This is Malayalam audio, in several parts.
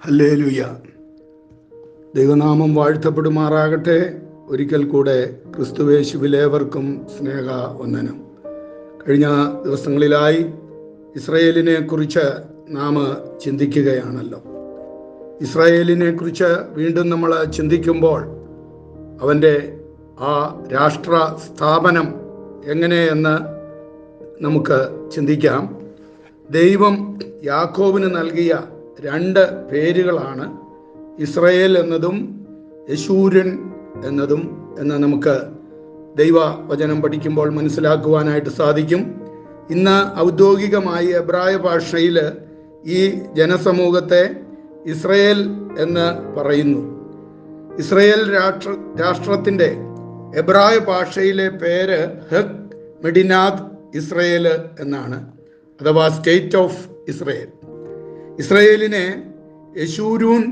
ഹല്ലേലൂയ. ദൈവനാമം വാഴ്ത്തപ്പെടുമാറാകട്ടെ. ഒരിക്കൽ കൂടെ ക്രിസ്തുവേശുവിലേവർക്കും സ്നേഹ വന്ദനം. കഴിഞ്ഞ ദിവസങ്ങളിലായി ഇസ്രായേലിനെ കുറിച്ച് നാം ചിന്തിക്കുകയാണല്ലോ. ഇസ്രായേലിനെ കുറിച്ച് വീണ്ടും നമ്മൾ ചിന്തിക്കുമ്പോൾ അവൻ്റെ ആ രാഷ്ട്ര സ്ഥാപനം എങ്ങനെയെന്ന് നമുക്ക് ചിന്തിക്കാം. ദൈവം യാക്കോബിന് നൽകിയ രണ്ട് പേരുകളാണ് ഇസ്രായേൽ എന്നതും യശൂരൻ എന്നതും എന്ന് നമുക്ക് ദൈവവചനം പഠിക്കുമ്പോൾ മനസ്സിലാക്കുവാനായിട്ട് സാധിക്കും. ഇന്ന് ഔദ്യോഗികമായി എബ്രായ ഭാഷയിൽ ഈ ജനസമൂഹത്തെ ഇസ്രായേൽ എന്ന് പറയുന്നു. ഇസ്രായേൽ രാഷ്ട്രത്തിൻ്റെ എബ്രായ ഭാഷയിലെ പേര് ഹെക് മെഡിനാദ് ഇസ്രായേൽ എന്നാണ്, അഥവാ സ്റ്റേറ്റ് ഓഫ് ഇസ്രായേൽ. ഇസ്രായേലിനെ യശൂരൂൻ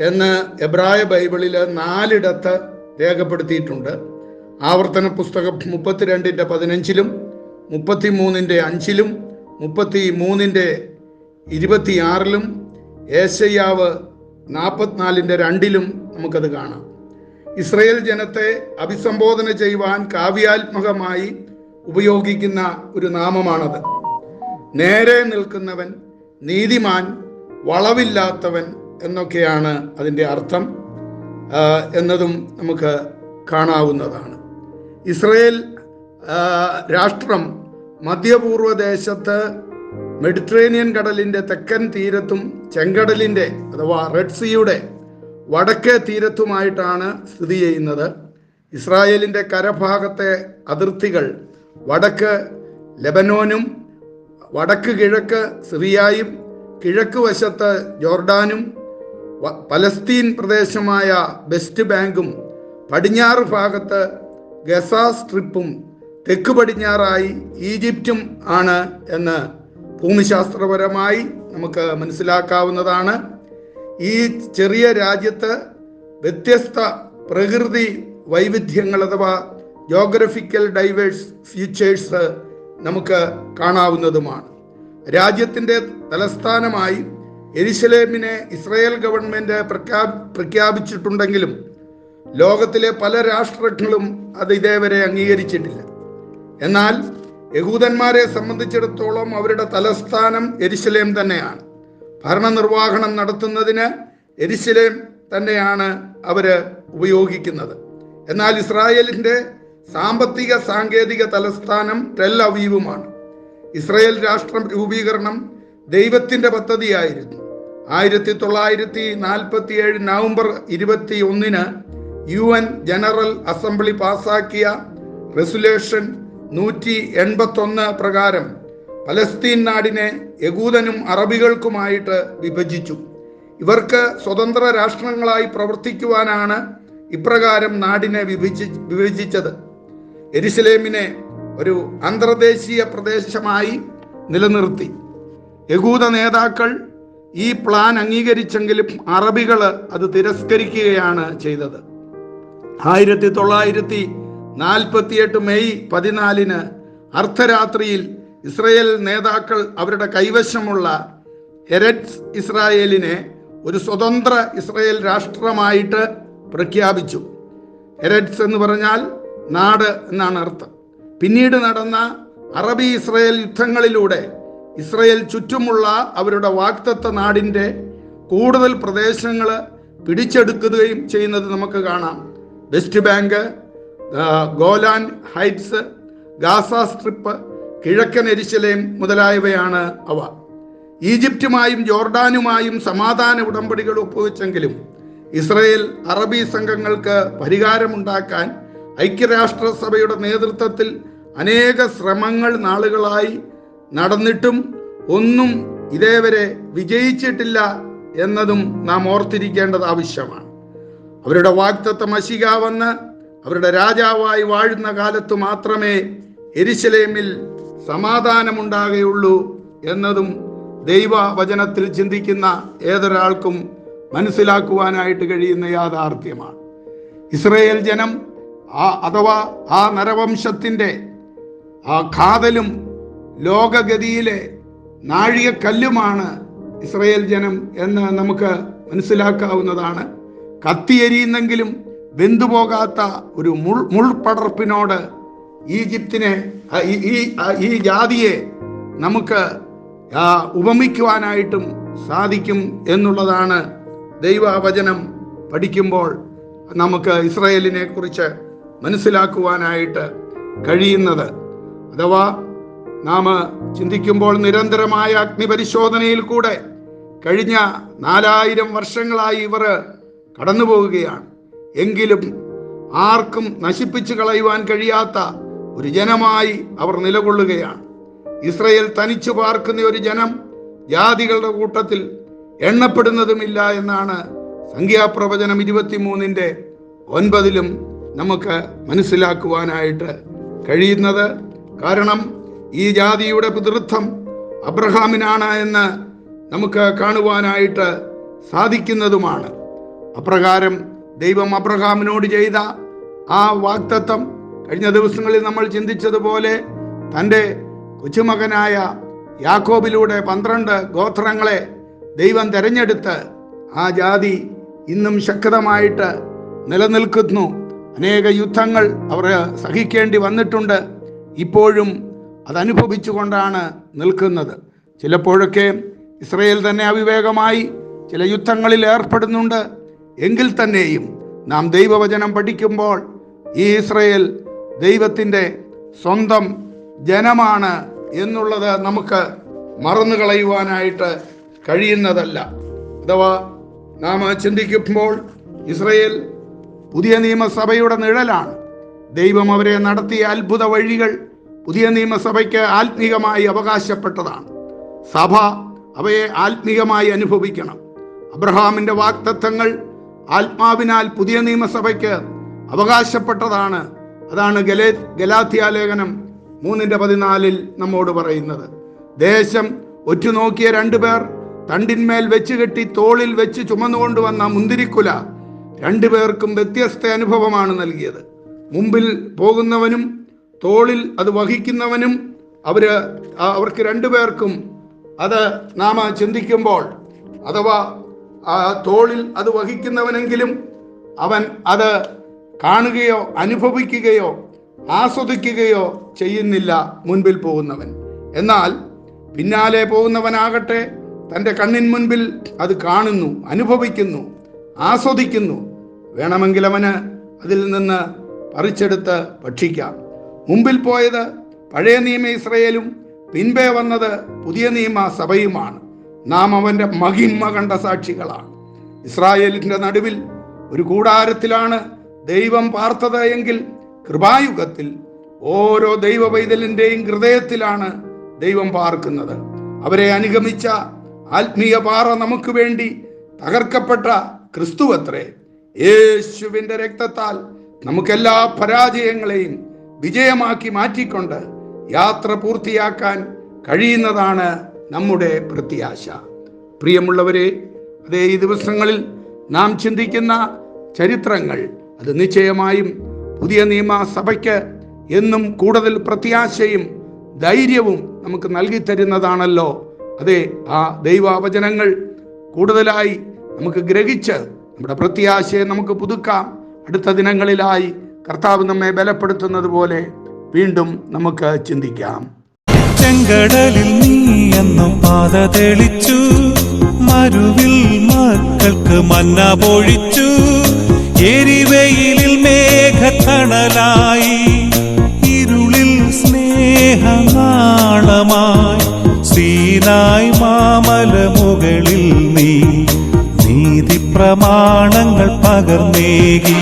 എന്ന് എബ്രായ ബൈബിളിൽ 4 രേഖപ്പെടുത്തിയിട്ടുണ്ട്. ആവർത്തന പുസ്തകം 32:15, 33:5, 33:26, ഏശയ്യാവ് 44:2 നമുക്കത് കാണാം. ഇസ്രായേൽ ജനത്തെ അഭിസംബോധന ചെയ്യുവാൻ കാവ്യാത്മകമായി ഉപയോഗിക്കുന്ന ഒരു നാമമാണത്. നേരെ നിൽക്കുന്നവൻ, നീതിമാൻ, വളവില്ലാത്തവൻ എന്നൊക്കെയാണ് അതിൻ്റെ അർത്ഥം എന്നതും നമുക്ക് കാണാവുന്നതാണ്. ഇസ്രായേൽ രാഷ്ട്രം മധ്യപൂർവ്വ ദേശത്ത് മെഡിറ്ററേനിയൻ കടലിൻ്റെ തെക്കൻ തീരത്തും ചെങ്കടലിൻ്റെ അഥവാ റെഡ് സീയുടെ വടക്കേ തീരത്തുമായിട്ടാണ് സ്ഥിതി ചെയ്യുന്നത്. ഇസ്രായേലിൻ്റെ കരഭാഗത്തെ അതിർത്തികൾ വടക്ക് ലെബനോനും വടക്ക് കിഴക്ക് സിറിയയും കിഴക്ക് വശത്ത് ജോർഡാനും പലസ്തീൻ പ്രദേശമായ വെസ്റ്റ് ബാങ്കും പടിഞ്ഞാറ് ഭാഗത്ത് ഗസ സ്ട്രിപ്പും തെക്ക് പടിഞ്ഞാറായി ഈജിപ്തും ആണ് എന്ന് ഭൂമിശാസ്ത്രപരമായി നമുക്ക് മനസ്സിലാക്കാവുന്നതാണ്. ഈ ചെറിയ രാജ്യത്ത് വ്യത്യസ്ത പ്രകൃതി വൈവിധ്യങ്ങൾ അഥവാ ജോഗ്രഫിക്കൽ ഡൈവേഴ്സ് ഫീച്ചേഴ്സ് നമുക്ക് കാണാവുന്നതുമാണ്. രാജ്യത്തിൻ്റെ തലസ്ഥാനമായി യെരുശലേമിനെ ഇസ്രായേൽ ഗവൺമെൻറ് പ്രഖ്യാപിച്ചിട്ടുണ്ടെങ്കിലും ലോകത്തിലെ പല രാഷ്ട്രങ്ങളും അത് ഇതേവരെ അംഗീകരിച്ചിട്ടില്ല. എന്നാൽ യഹൂദന്മാരെ സംബന്ധിച്ചിടത്തോളം അവരുടെ തലസ്ഥാനം യെരുശലേം തന്നെയാണ്. ഭരണനിർവഹണം നടത്തുന്നതിന് യെരുശലേം തന്നെയാണ് അവർ ഉപയോഗിക്കുന്നത്. എന്നാൽ ഇസ്രായേലിൻ്റെ സാമ്പത്തിക സാങ്കേതിക തലസ്ഥാനം ടെൽ അവീവുമാണ്. ഇസ്രായേൽ രാഷ്ട്രം രൂപീകരണം ദൈവത്തിൻ്റെ പദ്ധതിയായിരുന്നു. 1947 നവംബർ 21 UN ജനറൽ അസംബ്ലി പാസാക്കിയ റെസൊല്യൂഷൻ 181 പ്രകാരം പലസ്തീൻ നാടിനെ യഹൂദനും അറബികൾക്കുമായിട്ട് വിഭജിച്ചു. ഇവർക്ക് സ്വതന്ത്ര രാഷ്ട്രങ്ങളായി പ്രവർത്തിക്കുവാനാണ് ഇപ്രകാരം നാടിനെ വിഭജിച്ചത്. യെരുശലേമിനെ ഒരു അന്തർദേശീയ പ്രദേശമായി നിലനിർത്തി. യഹൂദ നേതാക്കൾ ഈ പ്ലാൻ അംഗീകരിച്ചെങ്കിലും അറബികൾ അത് തിരസ്കരിക്കുകയാണ് ചെയ്തത്. 1948 മെയ് 14 അർദ്ധരാത്രിയിൽ ഇസ്രായേൽ നേതാക്കൾ അവരുടെ കൈവശമുള്ള എരറ്റ്സ് ഇസ്രായേലിനെ ഒരു സ്വതന്ത്ര ഇസ്രായേൽ രാഷ്ട്രമായിട്ട് പ്രഖ്യാപിച്ചു. എരറ്റ്സ് എന്ന് പറഞ്ഞാൽ നാട് എന്നാണ് അർത്ഥം. പിന്നീട് നടന്ന അറബി ഇസ്രായേൽ യുദ്ധങ്ങളിലൂടെ ഇസ്രായേൽ ചുറ്റുമുള്ള അവരുടെ വാഗ്ദത്ത നാടിൻ്റെ കൂടുതൽ പ്രദേശങ്ങൾ പിടിച്ചെടുക്കുകയും ചെയ്യുന്നത് നമുക്ക് കാണാം. West bank, Golan heights, Gaza strip, കിഴക്കൻ യെരുശലേം മുതലായവയാണ് അവ. ഈജിപ്തുമായും ജോർഡാനുമായും സമാധാന ഉടമ്പടികൾ ഒപ്പുവെച്ചെങ്കിലും ഇസ്രായേൽ അറബി സംഘങ്ങൾക്ക് പരിഹാരമുണ്ടാക്കാൻ ഐക്യരാഷ്ട്രസഭയുടെ നേതൃത്വത്തിൽ അനേക ശ്രമങ്ങൾ നാളുകളായി നടന്നിട്ടും ഒന്നും ഇതേവരെ വിജയിച്ചിട്ടില്ല എന്നതും നാം ഓർത്തിരിക്കേണ്ടത് ആവശ്യമാണ്. അവരുടെ വാഗ്ദത്ത മശിഹ വന്ന് അവരുടെ രാജാവായി വാഴുന്ന കാലത്ത് മാത്രമേ യെരുശലേമിൽ സമാധാനമുണ്ടാകുകയുള്ളൂ എന്നതും ദൈവവചനത്തിൽ ചിന്തിക്കുന്ന ഏതൊരാൾക്കും മനസ്സിലാക്കുവാനായിട്ട് കഴിയുന്ന യാഥാർത്ഥ്യമാണ്. ഇസ്രായേൽ ജനം അഥവാ ആ നരവംശത്തിൻ്റെ ആ കാതലും ലോകഗതിയിലെ നാഴികക്കല്ലുമാണ് ഇസ്രായേൽ ജനം എന്ന് നമുക്ക് മനസ്സിലാക്കാവുന്നതാണ്. കത്തിയെരിയുന്നെങ്കിലും വെന്തുപോകാത്ത ഒരു മുൾപടർപ്പിനോട് ഈജിപ്തിനെ ഈ ജാതിയെ നമുക്ക് ഉപമിക്കുവാനായിട്ടും സാധിക്കും എന്നുള്ളതാണ് ദൈവവചനം പഠിക്കുമ്പോൾ നമുക്ക് ഇസ്രായേലിനെ കുറിച്ച് മനസ്സിലാക്കുവാനായിട്ട് കഴിയുന്നത്. അഥവാ നാം ചിന്തിക്കുമ്പോൾ നിരന്തരമായ അഗ്നിപരിശോധനയിൽ കൂടെ കഴിഞ്ഞ 4000 വർഷങ്ങളായി ഇവർ കടന്നു പോവുകയാണ്. എങ്കിലും ആർക്കും നശിപ്പിച്ചു കളയുവാൻ കഴിയാത്ത ഒരു ജനമായി അവർ നിലകൊള്ളുകയാണ്. ഇസ്രായേൽ തനിച്ചു പാർക്കുന്ന ഒരു ജനം ജാതികളുടെ കൂട്ടത്തിൽ എണ്ണപ്പെടുന്നതുമില്ല എന്നാണ് സംഖ്യാപ്രവചനം 23:9 നമുക്ക് മനസ്സിലാക്കുവാനായിട്ട് കഴിയുന്നത്. കാരണം ഈ ജാതിയുടെ പിതൃത്വം അബ്രഹാമിനാണ് എന്ന് നമുക്ക് കാണുവാനായിട്ട് സാധിക്കുന്നതുമാണ്. അപ്രകാരം ദൈവം അബ്രഹാമിനോട് ചെയ്ത ആ വാഗ്ദത്തം കഴിഞ്ഞ ദിവസങ്ങളിൽ നമ്മൾ ചിന്തിച്ചതുപോലെ തൻ്റെ കൊച്ചുമകനായ യാക്കോബിലൂടെ 12 ഗോത്രങ്ങളെ ദൈവം തെരഞ്ഞെടുത്ത് ആ ജാതി ഇന്നും ശക്തമായിട്ട് നിലനിൽക്കുന്നു. അനേക യുദ്ധങ്ങൾ അവർ സഹിക്കേണ്ടി വന്നിട്ടുണ്ട്. ഇപ്പോഴും അതനുഭവിച്ചുകൊണ്ടാണ് നിൽക്കുന്നത്. ചിലപ്പോഴൊക്കെ ഇസ്രായേൽ തന്നെ അവിവേകമായി ചില യുദ്ധങ്ങളിൽ ഏർപ്പെടുന്നുണ്ട്. എങ്കിൽ തന്നെയും നാം ദൈവവചനം പഠിക്കുമ്പോൾ ഈ ഇസ്രായേൽ ദൈവത്തിൻ്റെ സ്വന്തം ജനമാണ് എന്നുള്ളത് നമുക്ക് മറന്നു കളയുവാനായിട്ട് കഴിയുന്നതല്ല. അഥവാ നാം ചിന്തിക്കുമ്പോൾ ഇസ്രായേൽ പുതിയ നിയമസഭയുടെ നിഴലാണ്. ദൈവം അവരെ നടത്തിയ അത്ഭുത വഴികൾ പുതിയ നിയമസഭയ്ക്ക് ആത്മീകമായി അവകാശപ്പെട്ടതാണ്. സഭ അവയെ ആത്മീകമായി അനുഭവിക്കണം. അബ്രഹാമിൻ്റെ വാഗ്ദത്തങ്ങൾ ആത്മാവിനാൽ പുതിയ നിയമസഭയ്ക്ക് അവകാശപ്പെട്ടതാണ്. അതാണ് ഗലാത്യ ലേഖനം 3:14 നമ്മോട് പറയുന്നത്. ദേശം ഒറ്റുനോക്കിയ 2 പേർ തണ്ടിന്മേൽ വെച്ച് കെട്ടി തോളിൽ വെച്ച് ചുമന്നുകൊണ്ടുവന്ന മുന്തിരിക്കുല 2 പേർക്കും വ്യത്യസ്ത അനുഭവമാണ് നൽകിയത്. മുമ്പിൽ പോകുന്നവനും തോളിൽ അത് വഹിക്കുന്നവനും അവർക്ക് 2 പേർക്കും അത് നാം ചിന്തിക്കുമ്പോൾ, അഥവാ തോളിൽ അത് വഹിക്കുന്നവനെങ്കിലും അവൻ അത് കാണുകയോ അനുഭവിക്കുകയോ ആസ്വദിക്കുകയോ ചെയ്യുന്നില്ല മുൻപിൽ പോകുന്നവൻ. എന്നാൽ പിന്നാലെ പോകുന്നവനാകട്ടെ തൻ്റെ കണ്ണിൻ മുൻപിൽ അത് കാണുന്നു, അനുഭവിക്കുന്നു, ആസ്വദിക്കുന്നു. വേണമെങ്കിൽ അവന് അതിൽ നിന്ന് പറിച്ചെടുത്ത് ഭക്ഷിക്കാം. മുമ്പിൽ പോയത് പഴയ നിയമ ഇസ്രായേലും പിൻപേ വന്നത് പുതിയ നിയമ സഭയുമാണ്. നാം അവൻ്റെ മഹിമ കണ്ട സാക്ഷികളാണ്. ഇസ്രായേലിൻ്റെ നടുവിൽ ഒരു കൂടാരത്തിലാണ് ദൈവം പാർത്തത് എങ്കിൽ കൃപായുഗത്തിൽ ഓരോ ദൈവ പൈതലിൻ്റെയും ഹൃദയത്തിലാണ് ദൈവം പാർക്കുന്നത്. അവരെ അനുഗമിച്ച ആത്മീയ പാറ നമുക്ക് വേണ്ടി തകർക്കപ്പെട്ട ക്രിസ്തുവത്രേ. യേശുവിൻ്റെ രക്തത്താൽ നമുക്കെല്ലാ പരാജയങ്ങളെയും വിജയമാക്കി മാറ്റിക്കൊണ്ട് യാത്ര പൂർത്തിയാക്കാൻ കഴിയുന്നതാണ് നമ്മുടെ പ്രത്യാശ. പ്രിയമുള്ളവരെ, അതേ ഈ ദിവസങ്ങളിൽ നാം ചിന്തിക്കുന്ന ചരിത്രങ്ങൾ അത് നിശ്ചയമായും പുതിയ നിയമസഭയ്ക്ക് എന്നും കൂടുതൽ പ്രത്യാശയും ധൈര്യവും നമുക്ക് നൽകി തരുന്നതാണല്ലോ. അതെ, ആ ദൈവവചനങ്ങൾ കൂടുതലായി നമുക്ക് ഗ്രഹിച്ച് നമ്മുടെ പ്രത്യാശയെ നമുക്ക് പുതുക്കാം. അടുത്ത ദിനങ്ങളിലായി കർത്താവ് നമ്മെ ബലപ്പെടുത്തുന്നത് പോലെ വീണ്ടും നമുക്ക് ചിന്തിക്കാം. ചെങ്കടലിൽ നീ എന്നും പാത തെളിച്ചു, മരുവിൽ മക്കൾക്ക് മന്ന പൊഴിച്ചു, എരിവെയിലിൽ മേഘത്തണലായി, ഇരുളിൽ സ്നേഹനാളമായി, സീനായ് മാമല മുകളിൽ നീ നീതി പ്രമാണങ്ങൾ പകർന്നേകി.